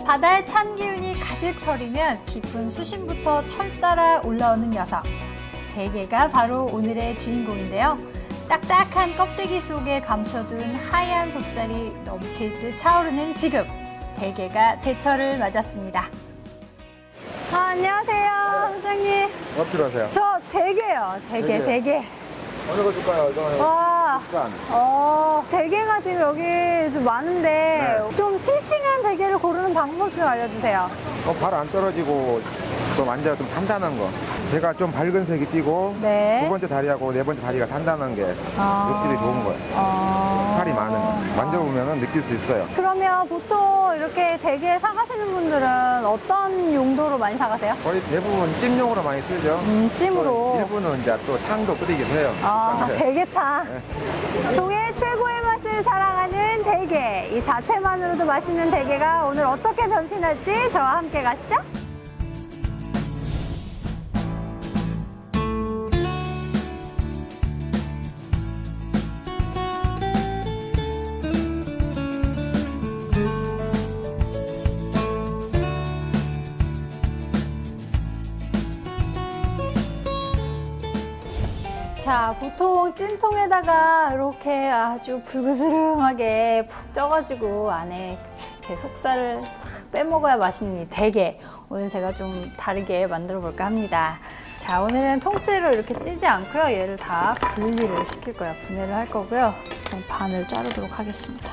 바다의 찬 기운이 가득 서리면 깊은 수심부터 철따라 올라오는 녀석. 대게가 바로 오늘의 주인공인데요. 딱딱한 껍데기 속에 감춰둔 하얀 속살이 넘칠 듯 차오르는 지금. 대게가 제철을 맞았습니다. 안녕하세요, 회장님. 뭐 필요하세요? 저 대게요. 대게. 어느 거 줄까요? 이거는 와, 국산. 대게가 지금 여기 좀 많은데 네. 좀 싱싱한 대게를 고르는 방법 좀 알려주세요. 발 안 떨어지고 또 만져도 좀 단단한 거. 배가 좀 밝은 색이 띄고 네. 두 번째 다리하고 네 번째 다리가 단단한 게 육질이 좋은 거예요. 살이 많으면 만져보면 느낄 수 있어요. 그러면 보통 이렇게 대게 사가시는 분들은 어떤 용도로 많이 사가세요? 거의 대부분 찜용으로 많이 쓰죠. 찜으로. 또 일부는 이제 또 탕도 끓이기도 해요. 네. 대게탕. 동해 최고의 맛을 자랑하는 대게. 이 자체만으로도 맛있는 대게가 오늘 어떻게 변신할지 저와 함께 가시죠. 자, 보통 찜통에다가 이렇게 아주 불그스름하게 푹 쪄가지고 안에 이렇게 속살을 싹 빼먹어야 맛있는 이 대게. 오늘 제가 좀 다르게 만들어 볼까 합니다. 자, 오늘은 통째로 이렇게 찌지 않고요. 얘를 다 분리를 시킬 거예요. 분해를 할 거고요. 그럼 반을 자르도록 하겠습니다.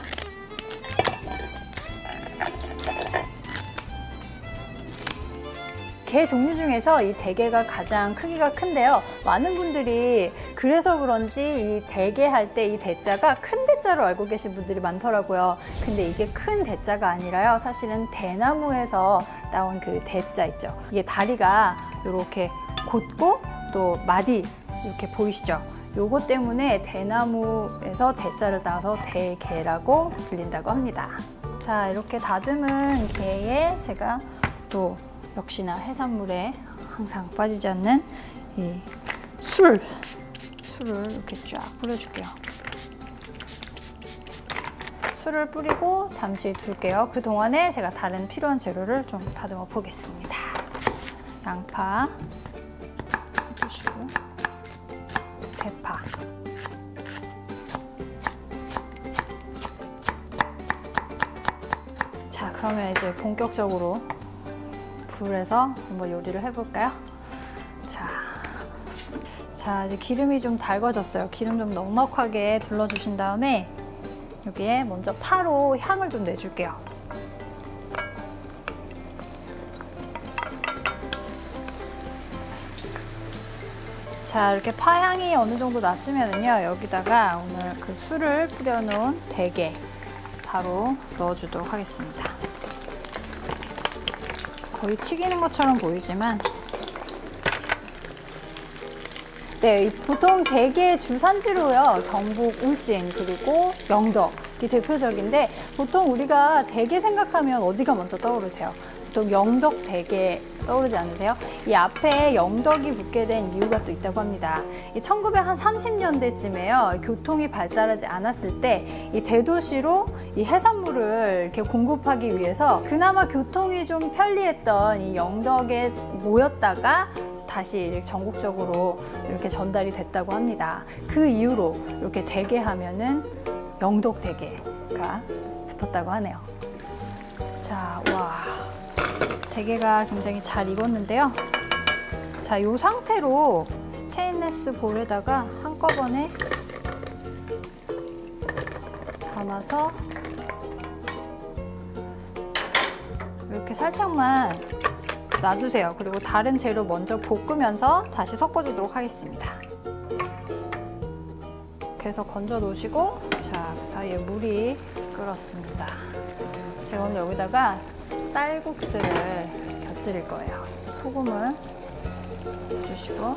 게 종류 중에서 이 대게가 가장 크기가 큰데요. 많은 분들이 그래서 그런지 이 대게 할 때 이 대자가 큰 대자로 알고 계신 분들이 많더라고요. 근데 이게 큰 대자가 아니라요. 사실은 대나무에서 따온 그 대자 있죠. 이게 다리가 이렇게 곧고 또 마디 이렇게 보이시죠? 요거 때문에 대나무에서 대자를 따서 대게라고 불린다고 합니다. 자, 이렇게 다듬은 게에 제가 또 역시나 해산물에 항상 빠지지 않는 이 술을 이렇게 쫙 뿌려줄게요. 술을 뿌리고 잠시 둘게요. 그 동안에 제가 다른 필요한 재료를 좀 다듬어 보겠습니다. 양파 해주시고 대파, 자, 그러면 이제 본격적으로 불에서 한번 요리를 해볼까요? 자, 이제 기름이 좀 달궈졌어요. 기름 좀 넉넉하게 둘러주신 다음에 여기에 먼저 파로 향을 좀 내줄게요. 자, 이렇게 파 향이 어느 정도 났으면요, 여기다가 오늘 그 술을 뿌려놓은 대게 바로 넣어주도록 하겠습니다. 거의 튀기는 것처럼 보이지만, 네, 보통 대게 주산지로요, 경북 울진 그리고 영덕이 대표적인데, 보통 우리가 대게 생각하면 어디가 먼저 떠오르세요? 보통 영덕 대게 떠오르지 않으세요? 이 앞에 영덕이 붙게 된 이유가 또 있다고 합니다. 이 1930년대쯤에요. 교통이 발달하지 않았을 때 이 대도시로 이 해산물을 이렇게 공급하기 위해서 그나마 교통이 좀 편리했던 이 영덕에 모였다가 다시 이렇게 전국적으로 이렇게 전달이 됐다고 합니다. 그 이후로 이렇게 대게 하면은 영덕 대게가 붙었다고 하네요. 자, 와. 대게가 굉장히 잘 익었는데요. 자, 이 상태로 스테인리스 볼에다가 한꺼번에 담아서 이렇게 살짝만 놔두세요. 그리고 다른 재료 먼저 볶으면서 다시 섞어주도록 하겠습니다. 이렇게 해서 건져 놓으시고, 자, 그 사이에 물이 끓었습니다. 제가 오늘 여기다가 쌀국수를 곁들일 거예요. 그래서 소금을 넣어주시고,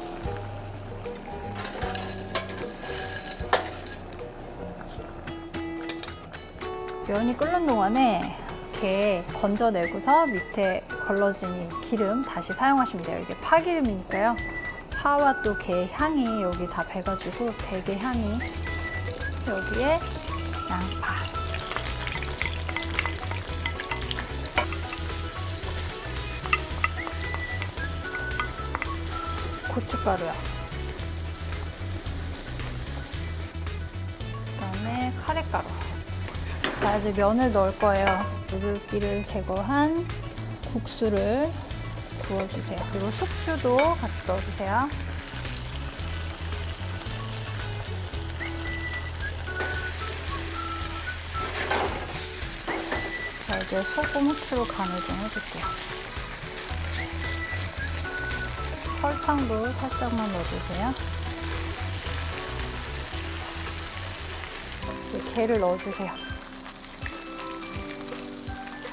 면이 끓는 동안에 이렇게 건져내고서 밑에 걸러진 이 기름 다시 사용하시면 돼요. 이게 파기름이니까요. 파와 또 게 향이 여기 다 배가지고 대게 향이, 여기에 양파, 고춧가루요. 그다음에 카레가루. 자, 이제 면을 넣을 거예요. 물기를 제거한 국수를 부어주세요. 그리고 숙주도 같이 넣어주세요. 자, 이제 소금, 후추로 간을 좀 해줄게요. 설탕도 살짝만 넣어주세요. 이제 게를 넣어주세요.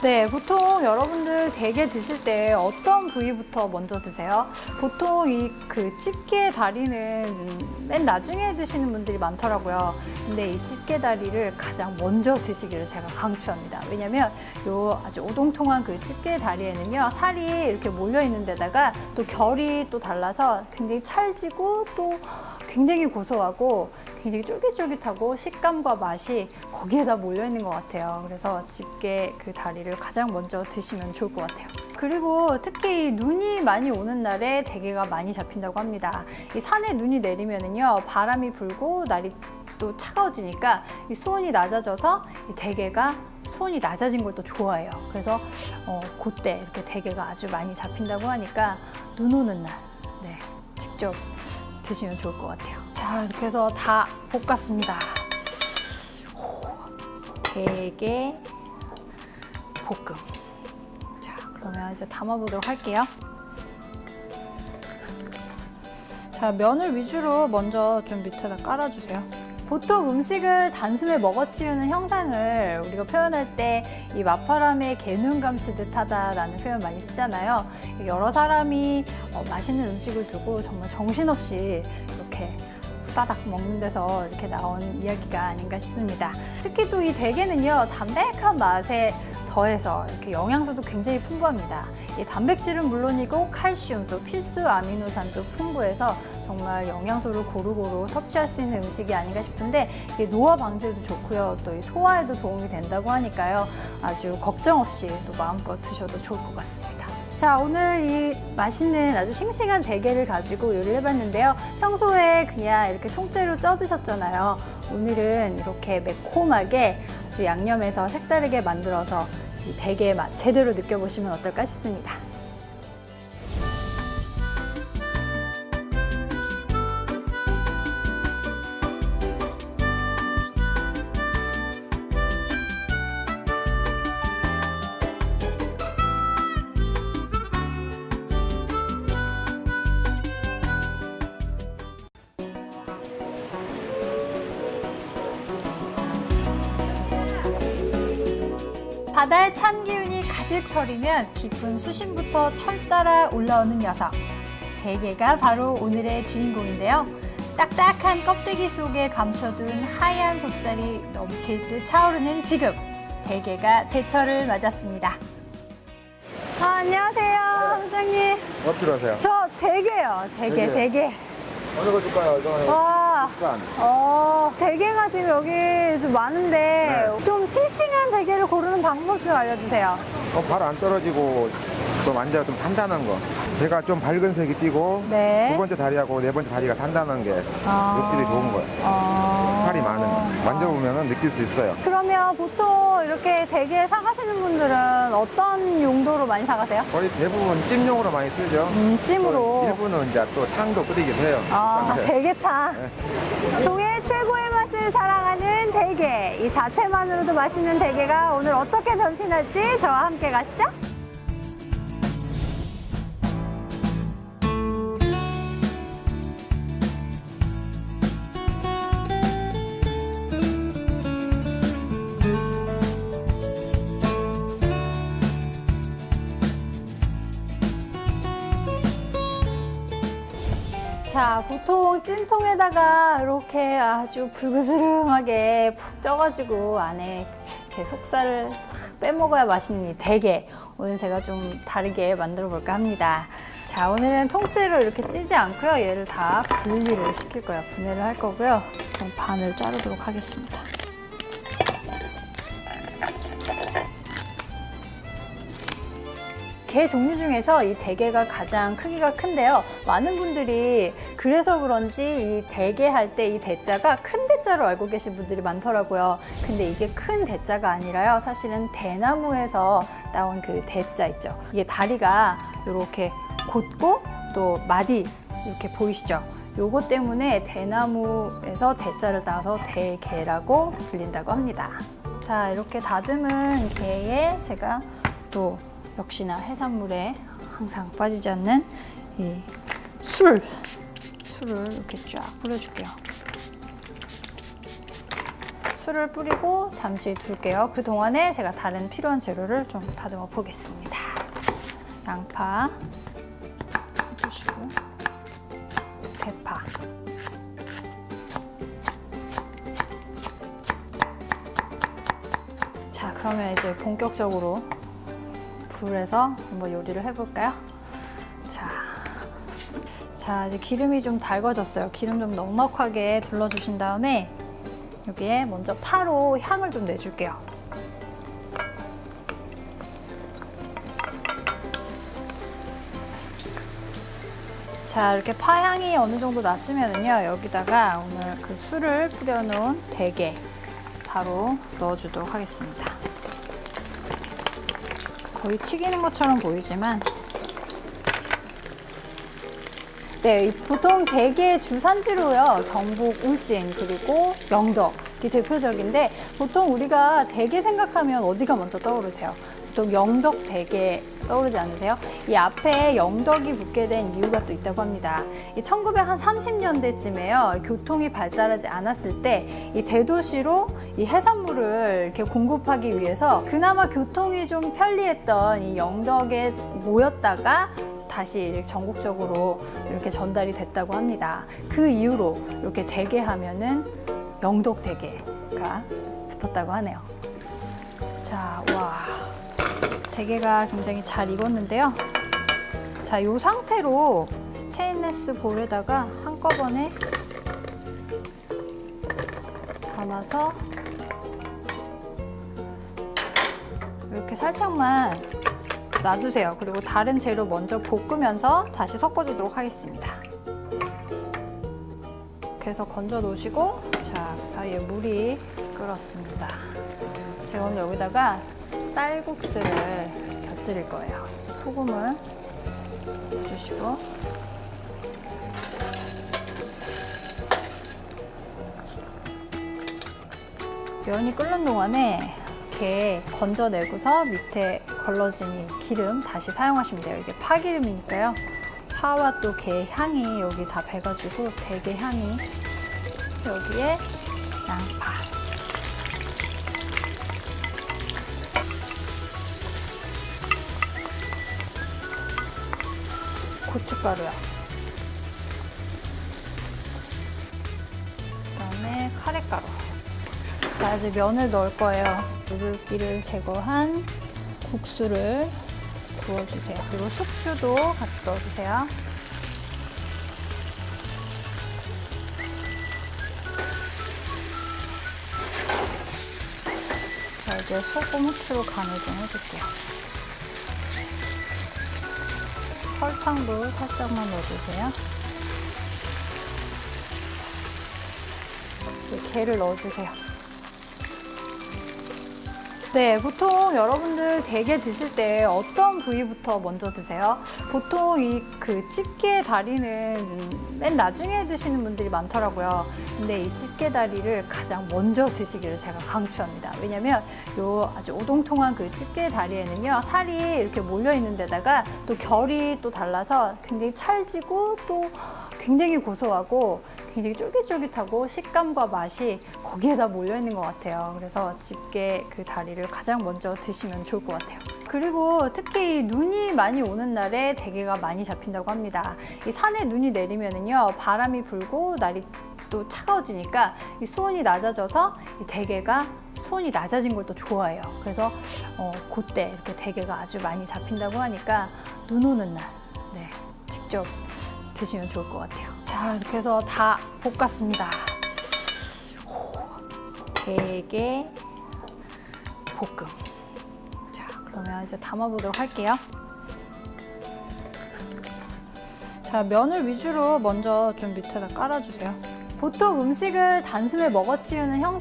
네, 보통 여러분들 대게 드실 때 어떤 부위부터 먼저 드세요? 보통 이 그 집게 다리는 맨 나중에 드시는 분들이 많더라고요. 근데 이 집게 다리를 가장 먼저 드시기를 제가 강추합니다. 왜냐면 요 아주 오동통한 그 집게 다리에는요, 살이 이렇게 몰려 있는 데다가 또 결이 또 달라서 굉장히 찰지고 또 굉장히 고소하고 굉장히 쫄깃쫄깃하고 식감과 맛이 거기에다 몰려 있는 것 같아요. 그래서 집게 그 다리를 가장 먼저 드시면 좋을 것 같아요. 그리고 특히 눈이 많이 오는 날에 대게가 많이 잡힌다고 합니다. 이 산에 눈이 내리면은요, 바람이 불고 날이 또 차가워지니까 이 수온이 낮아져서 이 대게가 수온이 낮아진 걸 또 좋아해요. 그래서 그때 이렇게 대게가 아주 많이 잡힌다고 하니까 눈 오는 날, 네, 직접 드시면 좋을 것 같아요. 자, 이렇게 해서 다 볶았습니다. 대게 볶음. 자, 그러면 이제 담아보도록 할게요. 자, 면을 위주로 먼저 좀 밑에다 깔아주세요. 보통 음식을 단숨에 먹어치우는 형상을 우리가 표현할 때 이 마파람에 개눈 감치듯 하다라는 표현 많이 쓰잖아요. 여러 사람이 맛있는 음식을 두고 정말 정신없이 이렇게 후다닥 먹는 데서 이렇게 나온 이야기가 아닌가 싶습니다. 특히 또 이 대게는요, 담백한 맛에 더해서 이렇게 영양소도 굉장히 풍부합니다. 이 단백질은 물론이고 칼슘, 또 필수 아미노산도 풍부해서 정말 영양소를 고루고루 섭취할 수 있는 음식이 아닌가 싶은데, 이게 노화 방지에도 좋고요, 또 이 소화에도 도움이 된다고 하니까요, 아주 걱정 없이 또 마음껏 드셔도 좋을 것 같습니다. 자, 오늘 이 맛있는 아주 싱싱한 대게를 가지고 요리를 해봤는데요. 평소에 그냥 이렇게 통째로 쪄 드셨잖아요. 오늘은 이렇게 매콤하게 아주 양념해서 색다르게 만들어서 이 대게의 맛 제대로 느껴보시면 어떨까 싶습니다. 바다의 찬 기운이 가득 서리면 깊은 수심부터 철 따라 올라오는 녀석. 대게가 바로 오늘의 주인공인데요. 딱딱한 껍데기 속에 감춰둔 하얀 속살이 넘칠 듯 차오르는 지금. 대게가 제철을 맞았습니다. 안녕하세요, 회장님. 뭐 필요하세요? 저 대게요. 대게. 어느 거 줄까요? 이거는 와, 국산. 대게가 지금 여기 좀 많은데 네. 좀 싱싱한 대게를 고르는 방법 좀 알려주세요. 발 안 떨어지고 또 만져도 좀 단단한 거. 배가 좀 밝은 색이 띄고 네. 두 번째 다리하고 네 번째 다리가 단단한 게 육질이 좋은 거예요. 살이 많으면 만져보면 느낄 수 있어요. 그러면 보통 이렇게 대게 사가시는 분들은 어떤 용도로 많이 사가세요? 거의 대부분 찜용으로 많이 쓰죠. 찜으로. 또 일부는 이제 또 탕도 끓이기도 해요. 네. 대게탕. 동해 최고의 맛을 자랑하는 대게. 이 자체만으로도 맛있는 대게가 오늘 어떻게 변신할지 저와 함께 가시죠. 자, 보통 찜통에다가 이렇게 아주 불그스름하게 푹 쪄가지고 안에 이렇게 속살을 싹 빼먹어야 맛있는 이 대게. 오늘 제가 좀 다르게 만들어 볼까 합니다. 자, 오늘은 통째로 이렇게 찌지 않고요. 얘를 다 분리를 시킬 거예요. 분해를 할 거고요. 그럼 반을 자르도록 하겠습니다. 게 종류 중에서 이 대게가 가장 크기가 큰데요. 많은 분들이 그래서 그런지 이 대게 할 때 이 대자가 큰 대자로 알고 계신 분들이 많더라고요. 근데 이게 큰 대자가 아니라요. 사실은 대나무에서 따온 그 대자 있죠. 이게 다리가 이렇게 곧고 또 마디 이렇게 보이시죠? 요거 때문에 대나무에서 대자를 따서 대게라고 불린다고 합니다. 자, 이렇게 다듬은 게에 제가 또 역시나 해산물에 항상 빠지지 않는 이 술을 이렇게 쫙 뿌려줄게요. 술을 뿌리고 잠시 둘게요. 그 동안에 제가 다른 필요한 재료를 좀 다듬어 보겠습니다. 양파 해주시고 대파, 자, 그러면 이제 본격적으로 불에서 한번 요리를 해볼까요? 자, 이제 기름이 좀 달궈졌어요. 기름 좀 넉넉하게 둘러주신 다음에 여기에 먼저 파로 향을 좀 내줄게요. 자, 이렇게 파향이 어느 정도 났으면은요, 여기다가 오늘 그 술을 뿌려놓은 대게 바로 넣어주도록 하겠습니다. 거의 튀기는 것처럼 보이지만, 네, 보통 대게 주산지로요, 경북, 울진, 그리고 영덕이 대표적인데, 보통 우리가 대게 생각하면 어디가 먼저 떠오르세요? 보통 영덕 대게 떠오르지 않으세요? 이 앞에 영덕이 붙게 된 이유가 또 있다고 합니다. 이 1930년대쯤에요, 교통이 발달하지 않았을 때 이 대도시로 이 해산물을 이렇게 공급하기 위해서 그나마 교통이 좀 편리했던 이 영덕에 모였다가 다시 전국적으로 이렇게 전달이 됐다고 합니다. 그 이후로 이렇게 대게 하면은 영덕 대게가 붙었다고 하네요. 자, 와. 대게가 굉장히 잘 익었는데요. 자, 이 상태로 스테인리스 볼에다가 한꺼번에 담아서 이렇게 살짝만 놔두세요. 그리고 다른 재료 먼저 볶으면서 다시 섞어주도록 하겠습니다. 이렇게 해서 건져 놓으시고, 자, 그 사이에 물이 끓었습니다. 제가 오늘 여기다가 쌀국수를 곁들일 거예요. 그래서 소금을 넣어주시고, 면이 끓는 동안에 이렇게 건져내고서 밑에 걸러진 이 기름 다시 사용하시면 돼요. 이게 파기름이니까요. 파와 또 게 향이 여기 다 배가지고 대게 향이, 여기에 양파, 고춧가루요. 그다음에 카레가루. 자, 이제 면을 넣을 거예요. 물기를 제거한 국수를 부어주세요. 그리고 숙주도 같이 넣어주세요. 자, 이제 소금, 후추로 간을 좀 해줄게요. 설탕도 살짝만 넣어주세요. 이제 게를 넣어주세요. 네, 보통 여러분들 대게 드실 때 어떤 부위부터 먼저 드세요? 보통 이 그 집게 다리는 맨 나중에 드시는 분들이 많더라고요. 근데 이 집게 다리를 가장 먼저 드시기를 제가 강추합니다. 왜냐면 요 아주 오동통한 그 집게 다리에는요, 살이 이렇게 몰려 있는 데다가 또 결이 또 달라서 굉장히 찰지고 또 굉장히 고소하고 굉장히 쫄깃쫄깃하고 식감과 맛이 거기에다 몰려 있는 것 같아요. 그래서 집게 그 다리를 가장 먼저 드시면 좋을 것 같아요. 그리고 특히 눈이 많이 오는 날에 대게가 많이 잡힌다고 합니다. 이 산에 눈이 내리면은요, 바람이 불고 날이 또 차가워지니까 이 수온이 낮아져서 이 대게가 수온이 낮아진 걸 또 좋아해요. 그래서 그때 이렇게 대게가 아주 많이 잡힌다고 하니까 눈 오는 날, 네, 직접 드시면 좋을 것 같아요. 자, 이렇게 해서 다 볶았습니다. 대게 볶음. 자, 그러면 이제 담아보도록 할게요. 자, 면을 위주로 먼저 좀 밑에다 깔아주세요. 보통 음식을 단숨에 먹어치우는 형상